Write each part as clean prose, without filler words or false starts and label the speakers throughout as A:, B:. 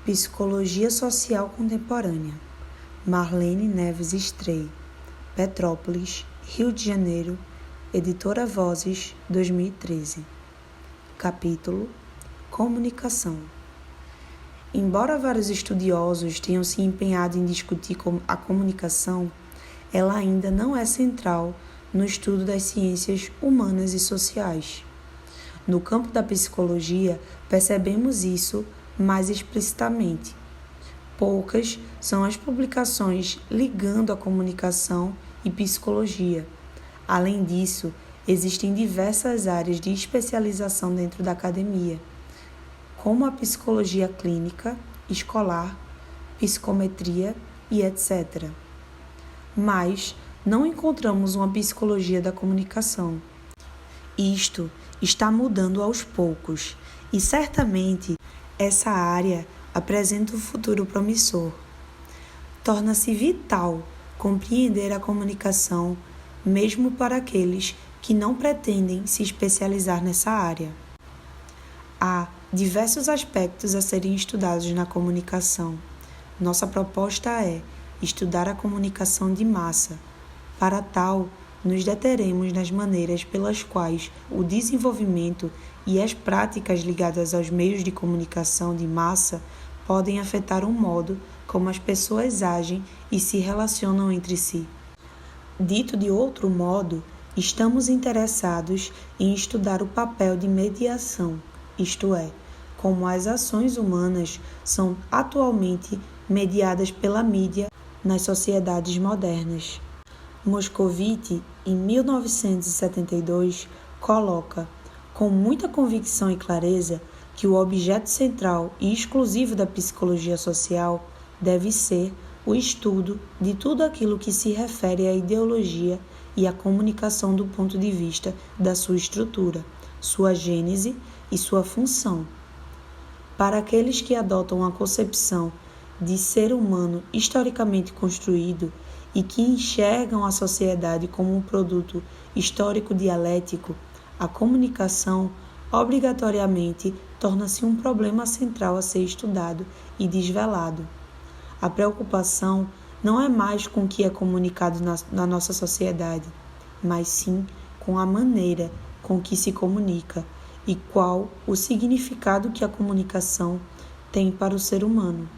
A: Psicologia Social Contemporânea, Marlene Neves Strey, Petrópolis, Rio de Janeiro, Editora Vozes, 2013. Capítulo: Comunicação. Embora vários estudiosos tenham se empenhado em discutir a comunicação, ela ainda não é central no estudo das ciências humanas e sociais. No campo da psicologia, percebemos isso mais explicitamente. Poucas são as publicações ligando a comunicação e psicologia. Além disso, existem diversas áreas de especialização dentro da academia, como a psicologia clínica, escolar, psicometria e etc. Mas não encontramos uma psicologia da comunicação. Isto está mudando aos poucos e certamente essa área apresenta um futuro promissor. Torna-se vital compreender a comunicação, mesmo para aqueles que não pretendem se especializar nessa área. Há diversos aspectos a serem estudados na comunicação. Nossa proposta é estudar a comunicação de massa. Para tal, nos deteremos nas maneiras pelas quais o desenvolvimento e as práticas ligadas aos meios de comunicação de massa podem afetar o modo como as pessoas agem e se relacionam entre si. Dito de outro modo, estamos interessados em estudar o papel de mediação, isto é, como as ações humanas são atualmente mediadas pela mídia nas sociedades modernas. Moscovitch, em 1972, coloca, com muita convicção e clareza, que o objeto central e exclusivo da psicologia social deve ser o estudo de tudo aquilo que se refere à ideologia e à comunicação do ponto de vista da sua estrutura, sua gênese e sua função. Para aqueles que adotam a concepção de ser humano historicamente construído e que enxergam a sociedade como um produto histórico dialético, a comunicação obrigatoriamente torna-se um problema central a ser estudado e desvelado. A preocupação não é mais com o que é comunicado na nossa sociedade, mas sim com a maneira com que se comunica e qual o significado que a comunicação tem para o ser humano.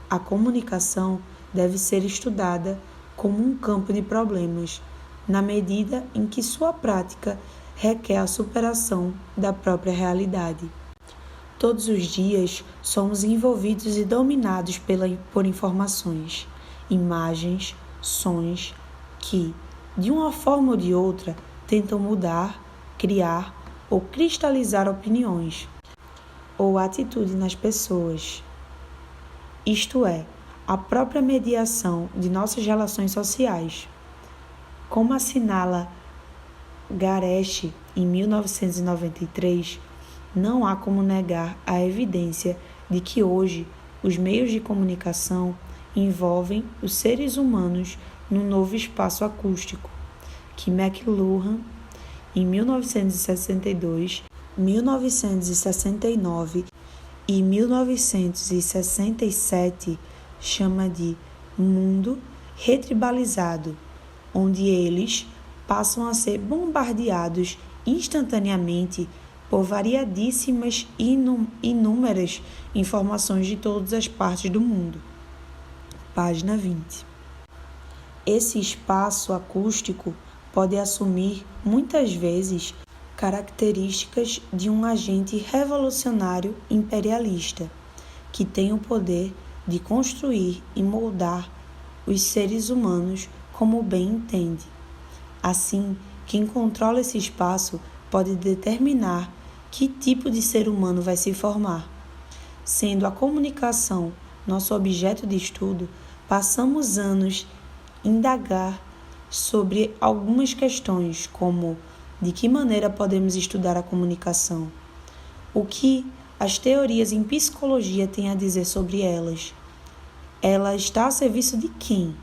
A: A comunicação deve ser estudada como um campo de problemas, na medida em que sua prática requer a superação da própria realidade. Todos os dias somos envolvidos e dominados por informações, imagens, sons que, de uma forma ou de outra, tentam mudar, criar ou cristalizar opiniões ou atitude nas pessoas. Isto é, a própria mediação de nossas relações sociais. Como assinala Garesch em 1993, não há como negar a evidência de que hoje os meios de comunicação envolvem os seres humanos num novo espaço acústico, que McLuhan, em 1962, 1969 e 1967, chama de mundo retribalizado, onde eles passam a ser bombardeados instantaneamente por variadíssimas e inúmeras informações de todas as partes do mundo. Página 20. Esse espaço acústico pode assumir, muitas vezes, características de um agente revolucionário imperialista, que tem o poder de construir e moldar os seres humanos como bem entende. Assim, quem controla esse espaço pode determinar que tipo de ser humano vai se formar. Sendo a comunicação nosso objeto de estudo, passamos anos a indagar sobre algumas questões, como de que maneira podemos estudar a comunicação, o que as teorias em psicologia têm a dizer sobre elas. Ela está a serviço de quem?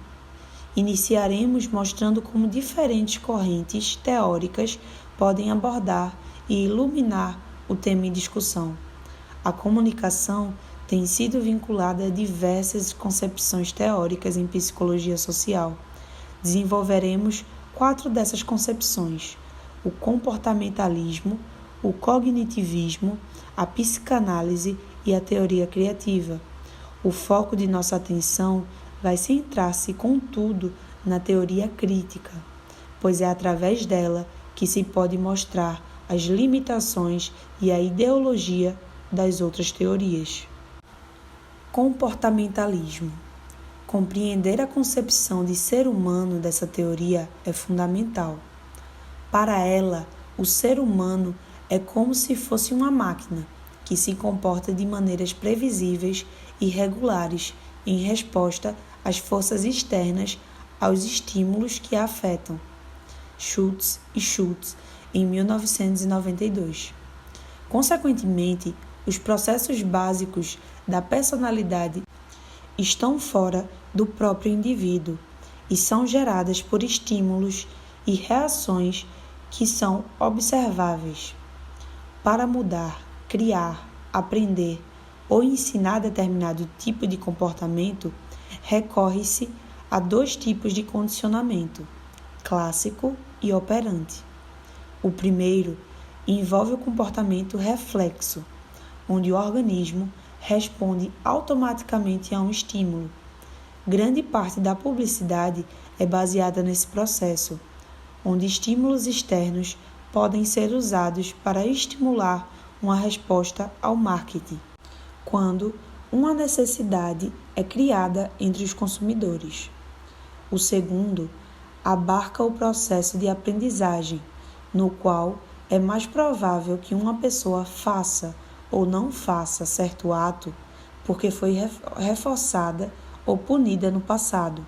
A: Iniciaremos mostrando como diferentes correntes teóricas podem abordar e iluminar o tema em discussão. A comunicação tem sido vinculada a diversas concepções teóricas em psicologia social. Desenvolveremos 4 dessas concepções: o comportamentalismo, o cognitivismo, a psicanálise e a teoria criativa. O foco de nossa atenção vai centrar-se, contudo, na teoria crítica, pois é através dela que se pode mostrar as limitações e a ideologia das outras teorias. Comportamentalismo. Compreender a concepção de ser humano dessa teoria é fundamental. Para ela, o ser humano é como se fosse uma máquina que se comporta de maneiras previsíveis e regulares em resposta às forças externas aos estímulos que a afetam. Schultz e Schultz, em 1992. Consequentemente, os processos básicos da personalidade estão fora do próprio indivíduo e são geradas por estímulos e reações que são observáveis. Para mudar, criar, aprender ou ensinar determinado tipo de comportamento, recorre-se a 2 tipos de condicionamento, clássico e operante. O primeiro envolve o comportamento reflexo, onde o organismo responde automaticamente a um estímulo. Grande parte da publicidade é baseada nesse processo, onde estímulos externos podem ser usados para estimular uma resposta ao marketing, quando uma necessidade é criada entre os consumidores. O segundo abarca o processo de aprendizagem, no qual é mais provável que uma pessoa faça ou não faça certo ato porque foi reforçada ou punida no passado.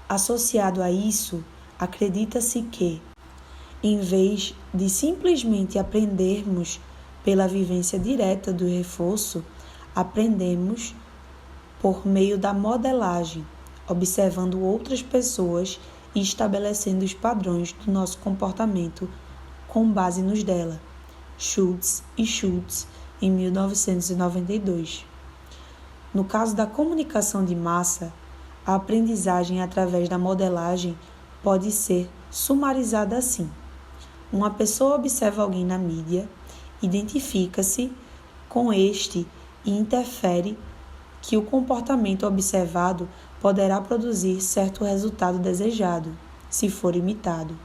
A: Associado a isso, acredita-se que, em vez de simplesmente aprendermos pela vivência direta do reforço, aprendemos por meio da modelagem, observando outras pessoas e estabelecendo os padrões do nosso comportamento com base nos dela. Schultz e Schultz, em 1992. No caso da comunicação de massa, a aprendizagem através da modelagem pode ser sumarizada assim. Uma pessoa observa alguém na mídia, identifica-se com este e interfere que o comportamento observado poderá produzir certo resultado desejado, se for imitado.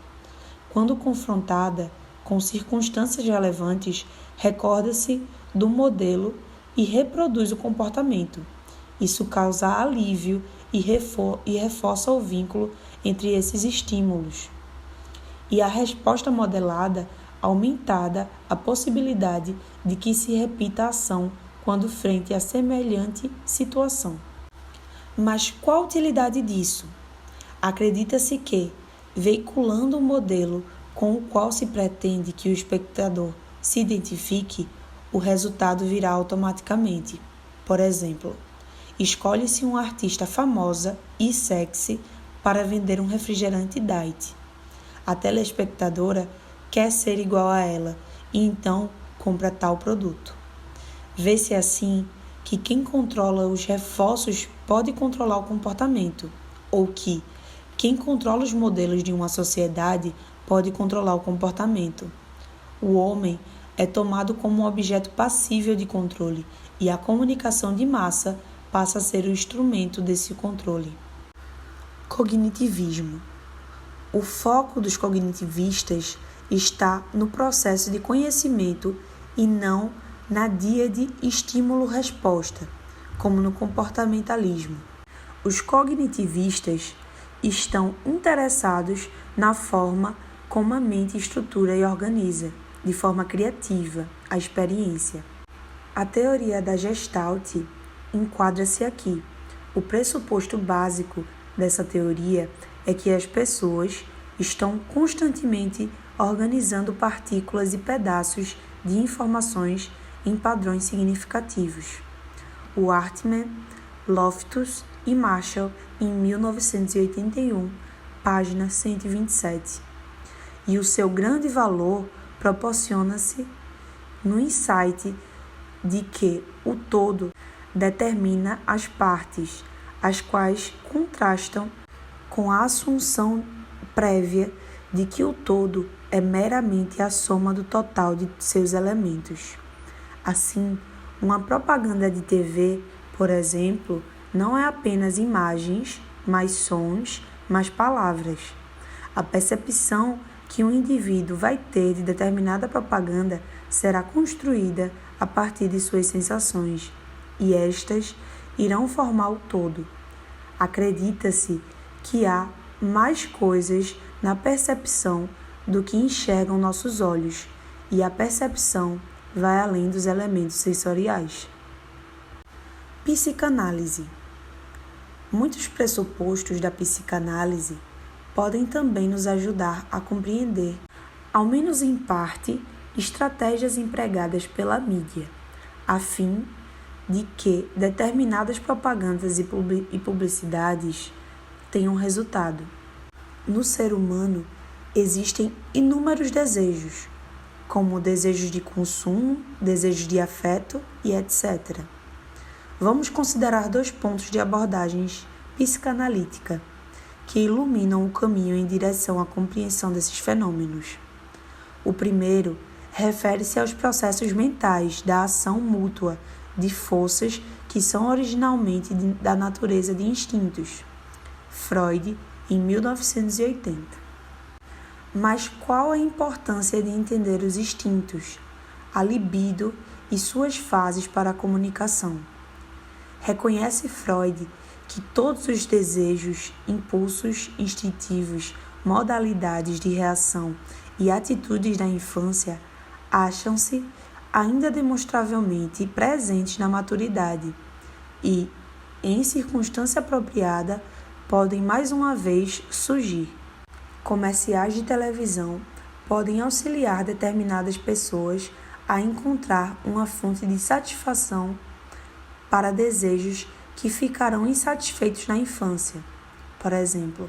A: Quando confrontada com circunstâncias relevantes, recorda-se do modelo e reproduz o comportamento. Isso causa alívio e reforça o vínculo entre esses estímulos. E a resposta modelada aumentada a possibilidade de que se repita a ação quando frente a semelhante situação. Mas qual a utilidade disso? Acredita-se que, veiculando um modelo com o qual se pretende que o espectador se identifique, o resultado virá automaticamente. Por exemplo, escolhe-se uma artista famosa e sexy para vender um refrigerante diet. A telespectadora quer ser igual a ela e então compra tal produto. Vê-se assim que quem controla os reforços pode controlar o comportamento, ou que quem controla os modelos de uma sociedade pode controlar o comportamento. O homem é tomado como um objeto passível de controle e a comunicação de massa passa a ser o instrumento desse controle. Cognitivismo. O foco dos cognitivistas está no processo de conhecimento e não na díade estímulo-resposta, como no comportamentalismo. Os cognitivistas estão interessados na forma como a mente estrutura e organiza, de forma criativa, a experiência. A teoria da Gestalt enquadra-se aqui. O pressuposto básico dessa teoria é que as pessoas estão constantemente organizando partículas e pedaços de informações em padrões significativos. O Hartman, Loftus e Marshall, em 1981, página 127. E o seu grande valor proporciona-se no insight de que o todo determina as partes, as quais contrastam com a assunção prévia de que o todo é meramente a soma do total de seus elementos. Assim, uma propaganda de TV, por exemplo, não é apenas imagens, mais sons, mais palavras. A percepção que um indivíduo vai ter de determinada propaganda será construída a partir de suas sensações, e estas irão formar o todo. Acredita-se que há mais coisas na percepção do que enxergam nossos olhos, e a percepção vai além dos elementos sensoriais. Psicanálise. Muitos pressupostos da psicanálise podem também nos ajudar a compreender, ao menos em parte, estratégias empregadas pela mídia, a fim de que determinadas propagandas e publicidades tenham resultado. No ser humano existem inúmeros desejos, como desejos de consumo, desejos de afeto e etc. Vamos considerar 2 pontos de abordagens psicanalítica que iluminam o caminho em direção à compreensão desses fenômenos. O primeiro refere-se aos processos mentais da ação mútua de forças que são originalmente da natureza de instintos. Freud, em 1980. Mas qual a importância de entender os instintos, a libido e suas fases para a comunicação? Reconhece Freud que todos os desejos, impulsos instintivos, modalidades de reação e atitudes da infância acham-se ainda demonstravelmente presentes na maturidade e, em circunstância apropriada, podem mais uma vez surgir. Comerciais de televisão podem auxiliar determinadas pessoas a encontrar uma fonte de satisfação para desejos que ficarão insatisfeitos na infância. Por exemplo,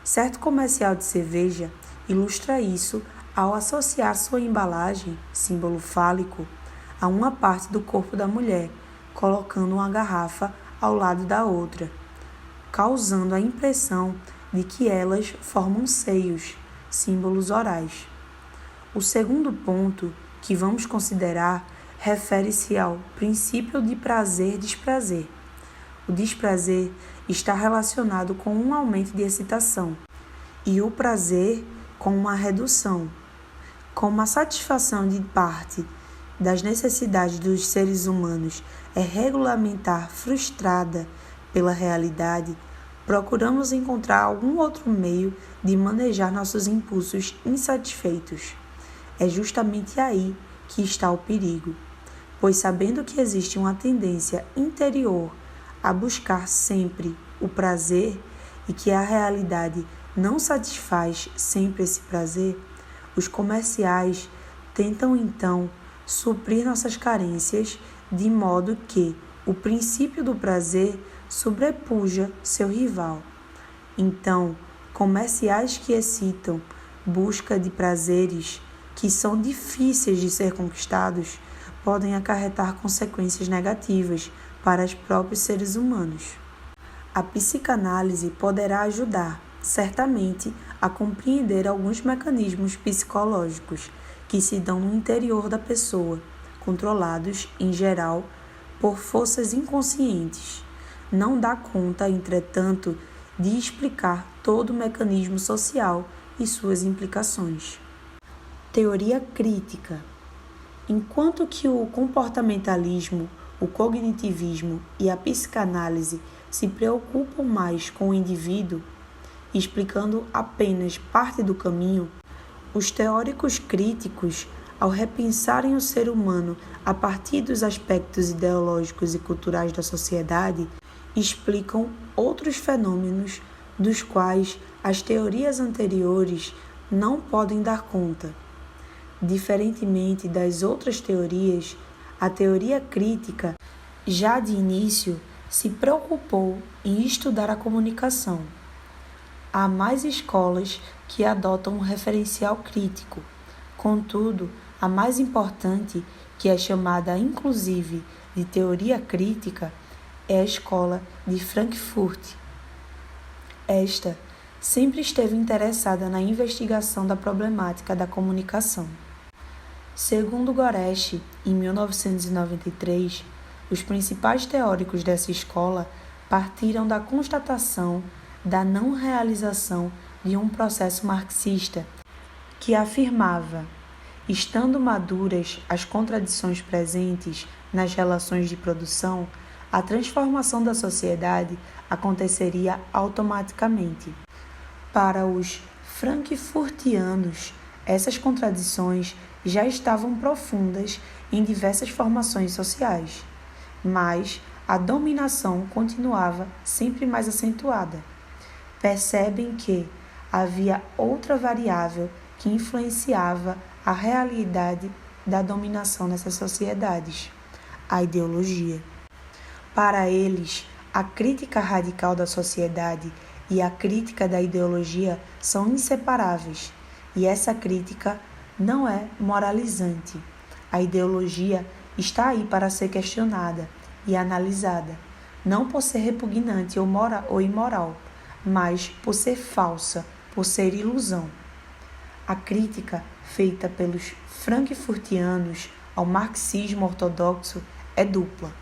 A: certo comercial de cerveja ilustra isso ao associar sua embalagem, símbolo fálico, a uma parte do corpo da mulher, colocando uma garrafa ao lado da outra, causando a impressão de que elas formam seios, símbolos orais. O segundo ponto que vamos considerar refere-se ao princípio de prazer-desprazer. O desprazer está relacionado com um aumento de excitação e o prazer com uma redução. Como a satisfação de parte das necessidades dos seres humanos é regulamentar frustrada pela realidade, procuramos encontrar algum outro meio de manejar nossos impulsos insatisfeitos. É justamente aí que está o perigo, pois sabendo que existe uma tendência interior a buscar sempre o prazer e que a realidade não satisfaz sempre esse prazer, os comerciais tentam então suprir nossas carências de modo que o princípio do prazer sobrepuja seu rival. Então, comerciais que excitam busca de prazeres que são difíceis de ser conquistados podem acarretar consequências negativas para os próprios seres humanos. A psicanálise poderá ajudar, certamente, a compreender alguns mecanismos psicológicos que se dão no interior da pessoa, controlados, em geral, por forças inconscientes. Não dá conta, entretanto, de explicar todo o mecanismo social e suas implicações. Teoria crítica. Enquanto que o comportamentalismo, o cognitivismo e a psicanálise se preocupam mais com o indivíduo, explicando apenas parte do caminho, os teóricos críticos, ao repensarem o ser humano a partir dos aspectos ideológicos e culturais da sociedade, explicam outros fenômenos dos quais as teorias anteriores não podem dar conta. Diferentemente das outras teorias, a teoria crítica, já de início, se preocupou em estudar a comunicação. Há mais escolas que adotam um referencial crítico. Contudo, a mais importante que é chamada inclusive de teoria crítica, é a escola de Frankfurt. Esta sempre esteve interessada na investigação da problemática da comunicação. Segundo Goresh, em 1993, os principais teóricos dessa escola partiram da constatação da não realização de um processo marxista que afirmava: estando maduras as contradições presentes nas relações de produção, a transformação da sociedade aconteceria automaticamente. Para os frankfurtianos, essas contradições já estavam profundas em diversas formações sociais, mas a dominação continuava sempre mais acentuada. Percebem que havia outra variável que influenciava a realidade da dominação nessas sociedades: a ideologia. Para eles, a crítica radical da sociedade e a crítica da ideologia são inseparáveis, e essa crítica não é moralizante. A ideologia está aí para ser questionada e analisada, não por ser repugnante ou imoral, mas por ser falsa, por ser ilusão. A crítica feita pelos frankfurtianos ao marxismo ortodoxo é dupla.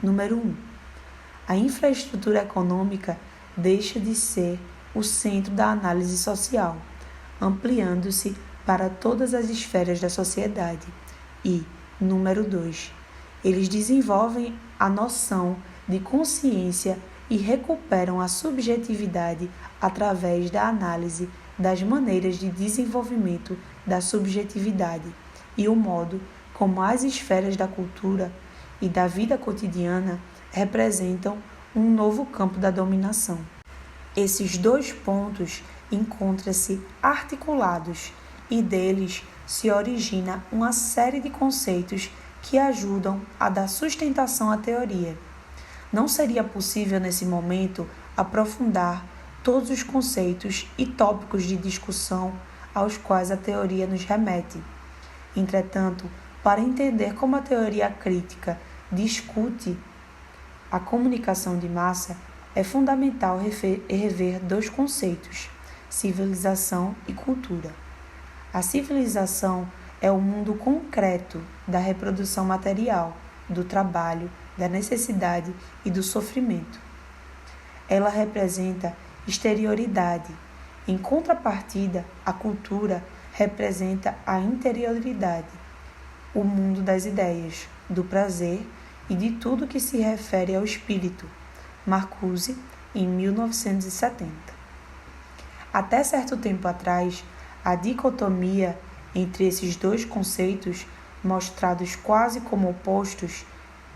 A: Número 1. A infraestrutura econômica deixa de ser o centro da análise social, ampliando-se para todas as esferas da sociedade. E, número 2, eles desenvolvem a noção de consciência e recuperam a subjetividade através da análise das maneiras de desenvolvimento da subjetividade e o modo como as esferas da cultura e da vida cotidiana representam um novo campo da dominação. Esses dois pontos encontram-se articulados e deles se origina uma série de conceitos que ajudam a dar sustentação à teoria. Não seria possível, nesse momento, aprofundar todos os conceitos e tópicos de discussão aos quais a teoria nos remete. Entretanto, para entender como a teoria crítica discute a comunicação de massa, é fundamental rever dois conceitos: civilização e cultura. A civilização é o mundo concreto da reprodução material, do trabalho, da necessidade e do sofrimento. Ela representa exterioridade. Em contrapartida, a cultura representa a interioridade, o mundo das ideias, do prazer e de tudo que se refere ao espírito. Marcuse, em 1970. Até certo tempo atrás, a dicotomia entre esses dois conceitos, mostrados quase como opostos,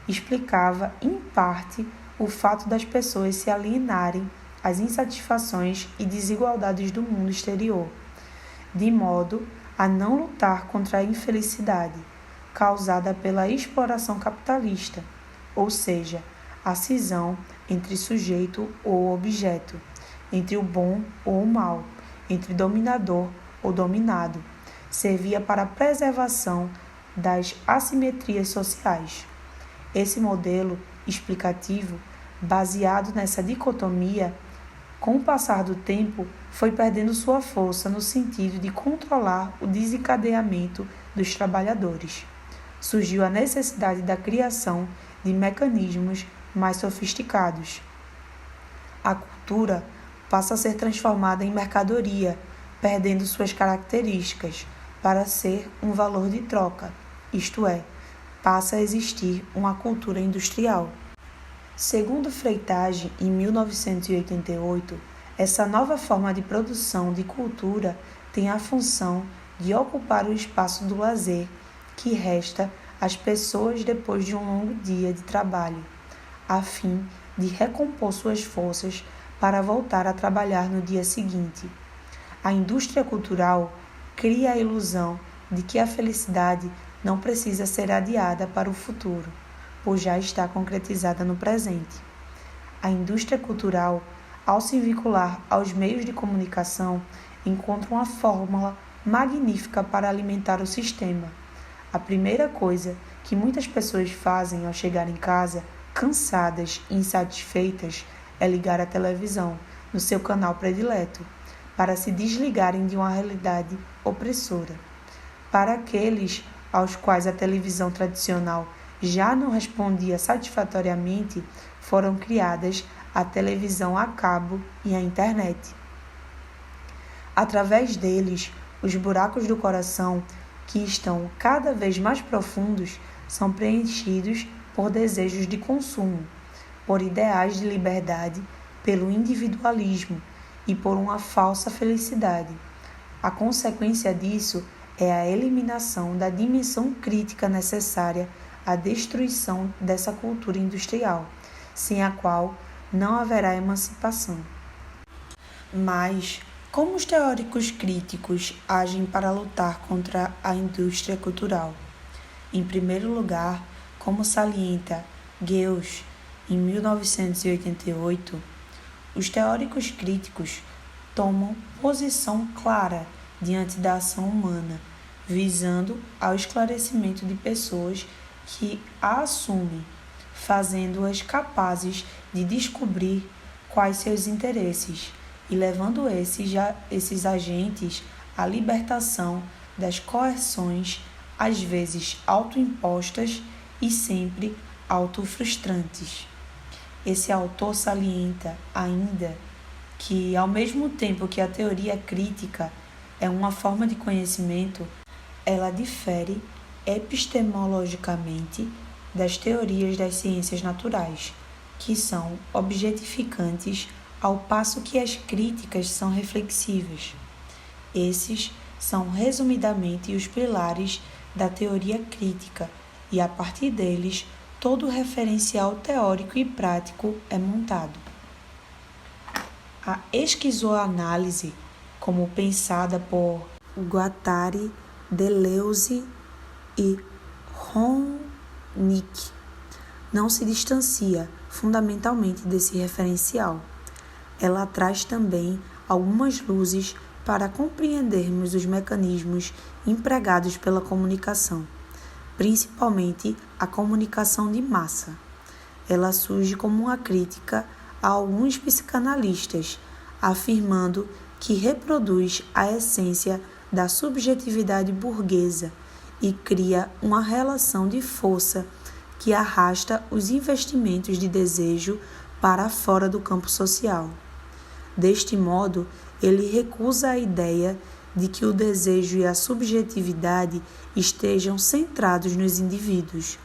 A: explicava, em parte, o fato das pessoas se alienarem às insatisfações e desigualdades do mundo exterior, de modo a não lutar contra a infelicidade causada pela exploração capitalista, ou seja, a cisão entre sujeito ou objeto, entre o bom ou o mal, entre dominador ou dominado, servia para a preservação das assimetrias sociais. Esse modelo explicativo, baseado nessa dicotomia, com o passar do tempo, foi perdendo sua força no sentido de controlar o desencadeamento dos trabalhadores. Surgiu a necessidade da criação de mecanismos mais sofisticados. A cultura passa a ser transformada em mercadoria, perdendo suas características, para ser um valor de troca, isto é, passa a existir uma cultura industrial. Segundo Freytag, em 1988, essa nova forma de produção de cultura tem a função de ocupar o espaço do lazer que resta às pessoas depois de um longo dia de trabalho, a fim de recompor suas forças para voltar a trabalhar no dia seguinte. A indústria cultural cria a ilusão de que a felicidade não precisa ser adiada para o futuro, pois já está concretizada no presente. A indústria cultural, ao se vincular aos meios de comunicação, encontra uma fórmula magnífica para alimentar o sistema. A primeira coisa que muitas pessoas fazem ao chegar em casa, cansadas e insatisfeitas, é ligar a televisão no seu canal predileto, para se desligarem de uma realidade opressora. Para aqueles aos quais a televisão tradicional já não respondia satisfatoriamente, foram criadas a televisão a cabo e a internet. Através deles, os buracos do coração, que estão cada vez mais profundos, são preenchidos por desejos de consumo, por ideais de liberdade, pelo individualismo e por uma falsa felicidade. A consequência disso é a eliminação da dimensão crítica necessária à destruição dessa cultura industrial, sem a qual não haverá emancipação. Mas, como os teóricos críticos agem para lutar contra a indústria cultural? Em primeiro lugar, como salienta Geuss em 1988, os teóricos críticos tomam posição clara diante da ação humana, visando ao esclarecimento de pessoas que a assumem, fazendo-as capazes de descobrir quais seus interesses e levando esses agentes à libertação das coerções, às vezes autoimpostas e sempre autofrustrantes. Esse autor salienta ainda que, ao mesmo tempo que a teoria crítica é uma forma de conhecimento, ela difere epistemologicamente das teorias das ciências naturais, que são objetificantes, ao passo que as críticas são reflexivas. Esses são, resumidamente, os pilares da teoria crítica, e a partir deles, todo o referencial teórico e prático é montado. A esquizoanálise, como pensada por Guattari, Deleuze e Honig, não se distancia fundamentalmente desse referencial. Ela traz também algumas luzes para compreendermos os mecanismos empregados pela comunicação, principalmente a comunicação de massa. Ela surge como uma crítica a alguns psicanalistas, afirmando que reproduz a essência da subjetividade burguesa e cria uma relação de força que arrasta os investimentos de desejo para fora do campo social. Deste modo, ele recusa a ideia de que o desejo e a subjetividade estejam centrados nos indivíduos,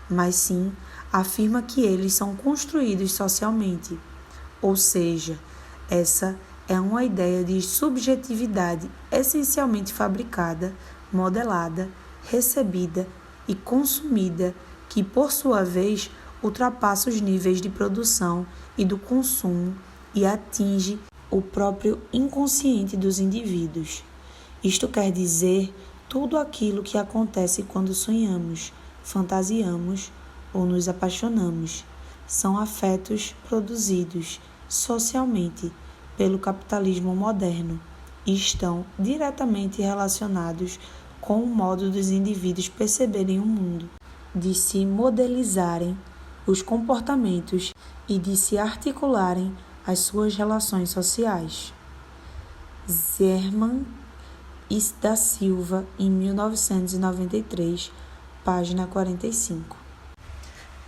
A: mas sim afirma que eles são construídos socialmente. Ou seja, essa é uma ideia de subjetividade essencialmente fabricada, modelada, recebida e consumida, que, por sua vez, ultrapassa os níveis de produção e do consumo e atinge o próprio inconsciente dos indivíduos. Isto quer dizer tudo aquilo que acontece quando sonhamos, fantasiamos ou nos apaixonamos. São afetos produzidos socialmente pelo capitalismo moderno e estão diretamente relacionados com o modo dos indivíduos perceberem o mundo, de se modelizarem os comportamentos e de se articularem as suas relações sociais. Zerman e da Silva, em 1993, página 45.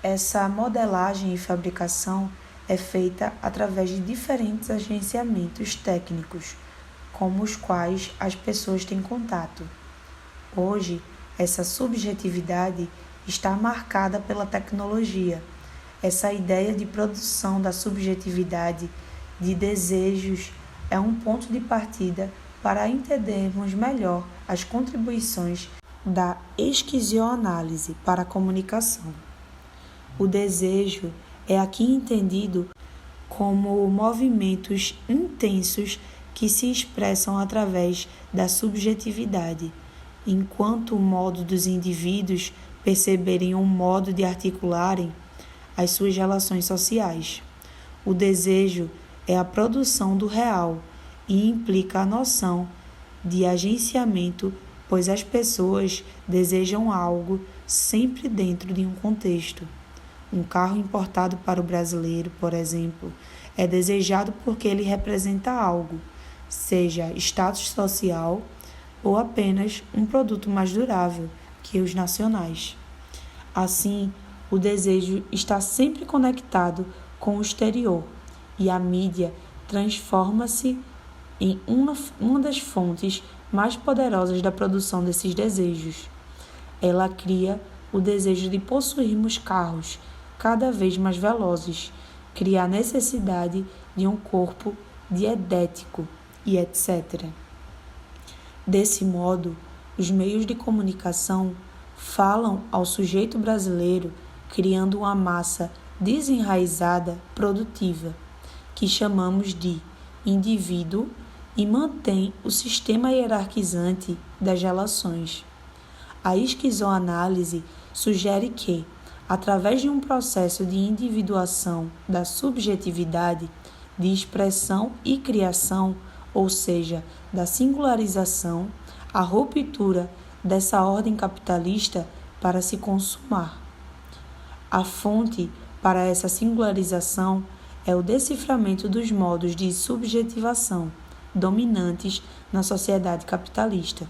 A: Essa modelagem e fabricação é feita através de diferentes agenciamentos técnicos, com os quais as pessoas têm contato. Hoje, essa subjetividade está marcada pela tecnologia. Essa ideia de produção da subjetividade, de desejos, é um ponto de partida para entendermos melhor as contribuições da esquizoanálise para a comunicação. O desejo é aqui entendido como movimentos intensos que se expressam através da subjetividade, enquanto o modo dos indivíduos perceberem um modo de articularem as suas relações sociais. O desejo é a produção do real e implica a noção de agenciamento pois as pessoas desejam algo sempre dentro de um contexto. Um carro importado para o brasileiro, por exemplo, é desejado porque ele representa algo, seja status social ou apenas um produto mais durável que os nacionais. Assim, o desejo está sempre conectado com o exterior e a mídia transforma-se em uma das fontes mais poderosas da produção desses desejos. Ela cria o desejo de possuirmos carros cada vez mais velozes, cria a necessidade de um corpo dietético e etc. Desse modo, os meios de comunicação falam ao sujeito brasileiro criando uma massa desenraizada produtiva, que chamamos de indivíduo, e mantém o sistema hierarquizante das relações. A esquizoanálise sugere que, através de um processo de individuação da subjetividade, de expressão e criação, ou seja, da singularização, a ruptura dessa ordem capitalista para se consumar. A fonte para essa singularização é o deciframento dos modos de subjetivação dominantes na sociedade capitalista.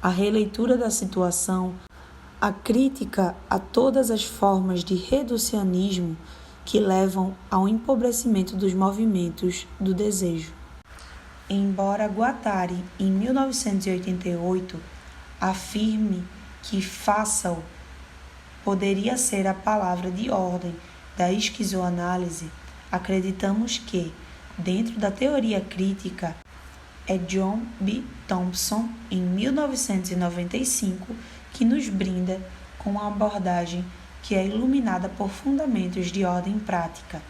A: A releitura da situação, a crítica a todas as formas de reducionismo que levam ao empobrecimento dos movimentos do desejo. Embora Guattari, em 1988, afirme que faça-o poderia ser a palavra de ordem da esquizoanálise, acreditamos que, dentro da teoria crítica, é John B. Thompson, em 1995, que nos brinda com uma abordagem que é iluminada por fundamentos de ordem prática.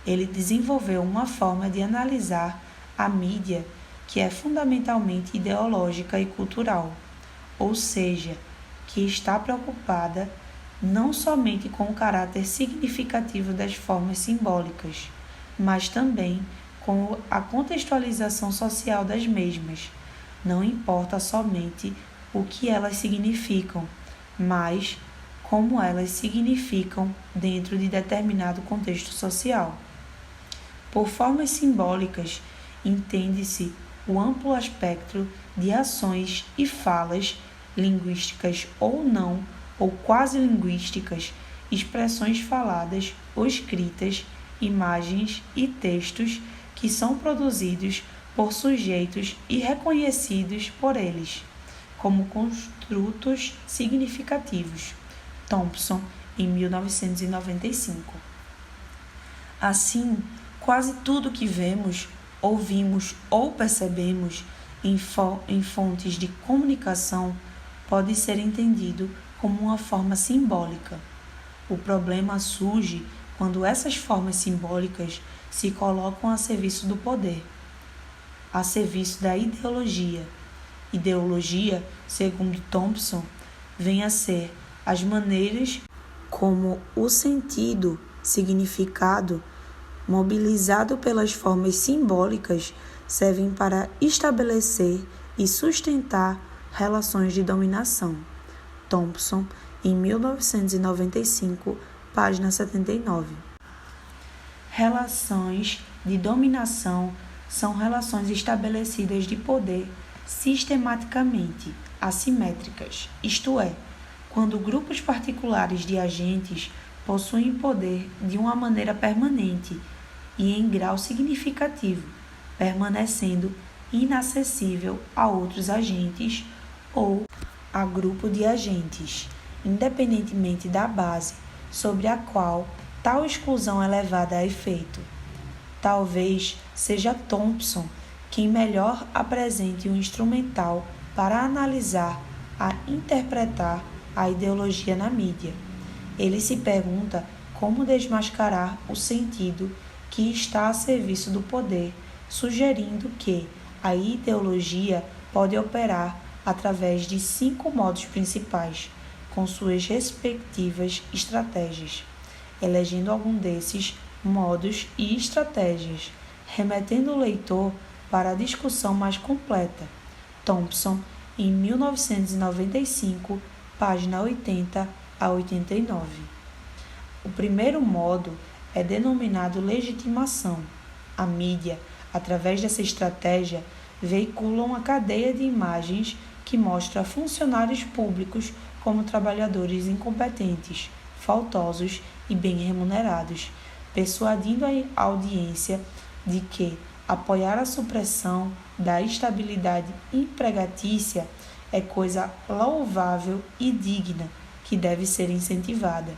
A: Ele desenvolveu uma forma de analisar a mídia que é fundamentalmente ideológica e cultural, ou seja, que está preocupada não somente com o caráter significativo das formas simbólicas, mas também com a contextualização social das mesmas. Não importa somente o que elas significam, mas como elas significam dentro de determinado contexto social. Por formas simbólicas, entende-se o amplo espectro de ações e falas, linguísticas ou não, ou quase linguísticas, expressões faladas ou escritas, imagens e textos que são produzidos por sujeitos e reconhecidos por eles, como construtos significativos. Thompson, em 1995. Assim, quase tudo que vemos, ouvimos ou percebemos em fontes de comunicação pode ser entendido como uma forma simbólica. O problema surge quando essas formas simbólicas se colocam a serviço do poder, a serviço da ideologia. Ideologia, segundo Thompson, vem a ser as maneiras como o sentido, significado, mobilizado pelas formas simbólicas, servem para estabelecer e sustentar relações de dominação. Thompson, em 1995, página 79. Relações de dominação são relações estabelecidas de poder sistematicamente assimétricas, isto é, quando grupos particulares de agentes possuem poder de uma maneira permanente e em grau significativo, permanecendo inacessível a outros agentes ou a grupo de agentes, independentemente da base sobre a qual tal exclusão é levada a efeito. Talvez seja Thompson quem melhor apresente um instrumental para analisar e interpretar a ideologia na mídia. Ele se pergunta como desmascarar o sentido que está a serviço do poder, sugerindo que a ideologia pode operar através de 5 modos principais, com suas respectivas estratégias, elegendo algum desses modos e estratégias, remetendo o leitor para a discussão mais completa. Thompson, em 1995, página 80 a 89. O primeiro modo é denominado legitimação. A mídia, através dessa estratégia, veicula uma cadeia de imagens que mostra funcionários públicos como trabalhadores incompetentes, faltosos e bem remunerados, persuadindo a audiência de que apoiar a supressão da estabilidade empregatícia é coisa louvável e digna que deve ser incentivada.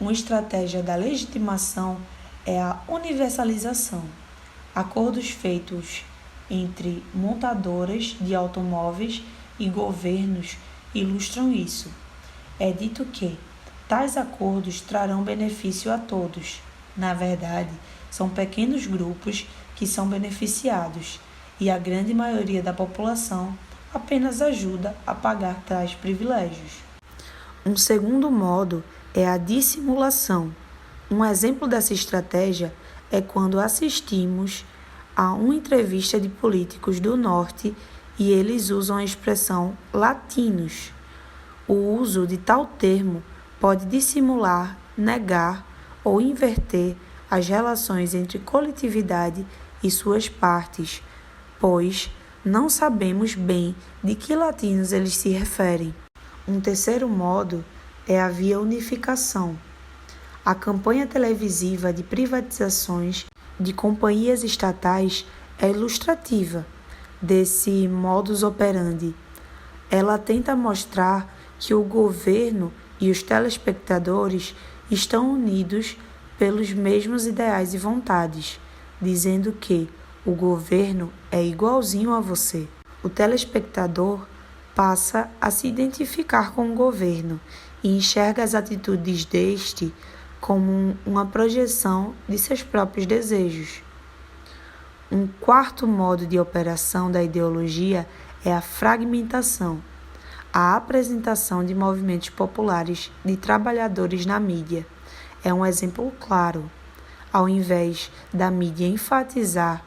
A: Uma estratégia da legitimação é a universalização. Acordos feitos entre montadoras de automóveis e governos ilustram isso. É dito que tais acordos trarão benefício a todos. Na verdade, são pequenos grupos que são beneficiados e a grande maioria da população apenas ajuda a pagar tais privilégios. Um segundo modo é a dissimulação. Um exemplo dessa estratégia é quando assistimos a uma entrevista de políticos do Norte e eles usam a expressão latinos. O uso de tal termo pode dissimular, negar ou inverter as relações entre coletividade e suas partes, pois não sabemos bem de que latinos eles se referem. Um terceiro modo é a via unificação. A campanha televisiva de privatizações de companhias estatais é ilustrativa desse modus operandi. Ela tenta mostrar que o governo e os telespectadores estão unidos pelos mesmos ideais e vontades, dizendo que o governo é igualzinho a você. O telespectador passa a se identificar com o governo e enxerga as atitudes deste como uma projeção de seus próprios desejos. Um quarto modo de operação da ideologia é a fragmentação, a apresentação de movimentos populares de trabalhadores na mídia. É um exemplo claro. Ao invés da mídia enfatizar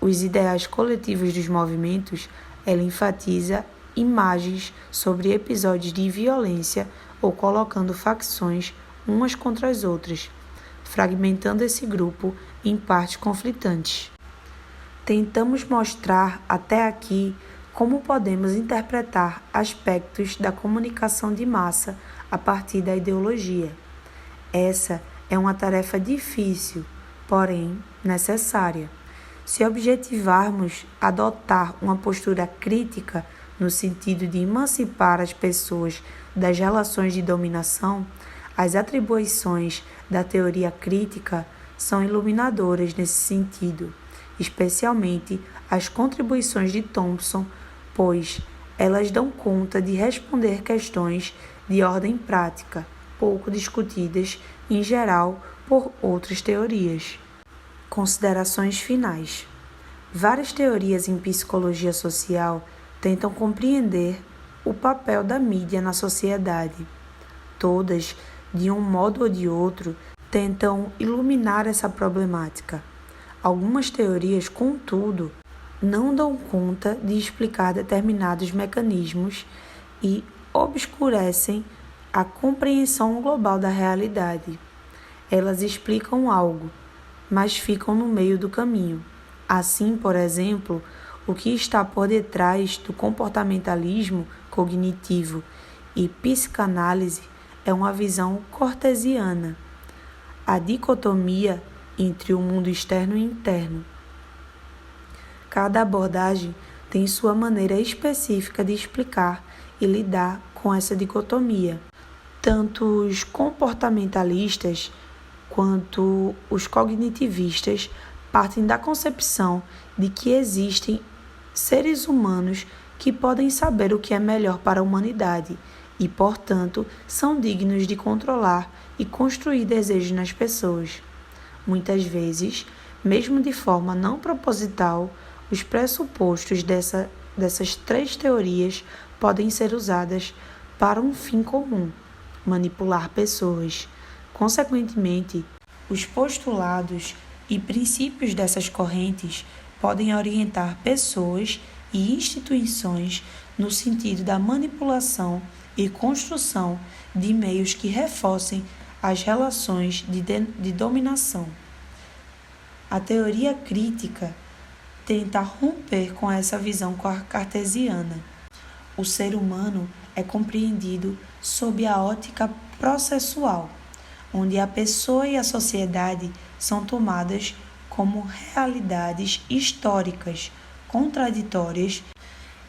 A: os ideais coletivos dos movimentos, ela enfatiza imagens sobre episódios de violência ou colocando facções umas contra as outras, fragmentando esse grupo em partes conflitantes. Tentamos mostrar até aqui como podemos interpretar aspectos da comunicação de massa a partir da ideologia. Essa é uma tarefa difícil, porém necessária. Se objetivarmos adotar uma postura crítica no sentido de emancipar as pessoas das relações de dominação, as atribuições da teoria crítica são iluminadoras nesse sentido, especialmente as contribuições de Thompson, pois elas dão conta de responder questões de ordem prática, pouco discutidas, em geral, por outras teorias. Considerações finais. Várias teorias em psicologia social tentam compreender o papel da mídia na sociedade. Todas, de um modo ou de outro, tentam iluminar essa problemática. Algumas teorias, contudo, não dão conta de explicar determinados mecanismos e obscurecem a compreensão global da realidade. Elas explicam algo, mas ficam no meio do caminho. Assim, por exemplo, o que está por detrás do comportamentalismo cognitivo e psicanálise é uma visão cartesiana, a dicotomia entre o mundo externo e interno. Cada abordagem tem sua maneira específica de explicar e lidar com essa dicotomia. Tanto os comportamentalistas quanto os cognitivistas partem da concepção de que existem seres humanos que podem saber o que é melhor para a humanidade e, portanto, são dignos de controlar e construir desejos nas pessoas. Muitas vezes, mesmo de forma não proposital, os pressupostos dessas três teorias podem ser usadas para um fim comum: manipular pessoas. Consequentemente, os postulados e princípios dessas correntes podem orientar pessoas e instituições no sentido da manipulação e construção de meios que reforcem as relações de dominação. A teoria crítica tenta romper com essa visão cartesiana. O ser humano é compreendido sob a ótica processual, onde a pessoa e a sociedade são tomadas como realidades históricas, contraditórias,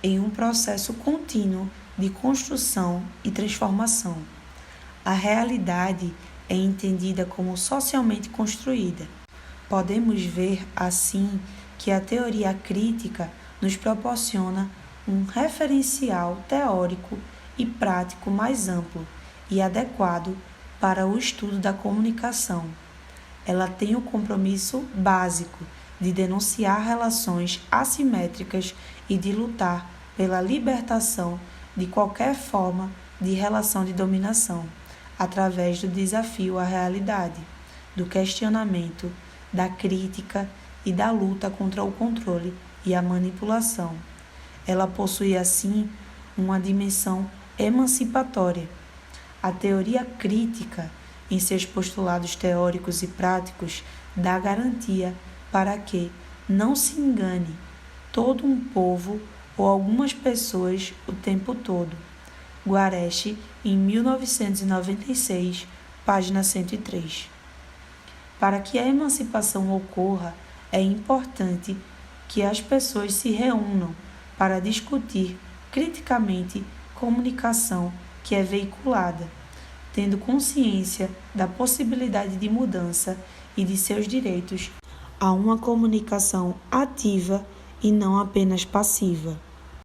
A: em um processo contínuo de construção e transformação. A realidade é entendida como socialmente construída. Podemos ver, assim, que a teoria crítica nos proporciona um referencial teórico e prático mais amplo e adequado para o estudo da comunicação. Ela tem o compromisso básico de denunciar relações assimétricas e de lutar pela libertação de qualquer forma de relação de dominação, através do desafio à realidade, do questionamento, da crítica e da luta contra o controle e a manipulação. Ela possui, assim, uma dimensão emancipatória. A teoria crítica, em seus postulados teóricos e práticos, dá garantia para que não se engane todo um povo ou algumas pessoas o tempo todo. Guareschi, em 1996, página 103. Para que a emancipação ocorra, é importante que as pessoas se reúnam para discutir criticamente comunicação que é veiculada, tendo consciência da possibilidade de mudança e de seus direitos a uma comunicação ativa e não apenas passiva.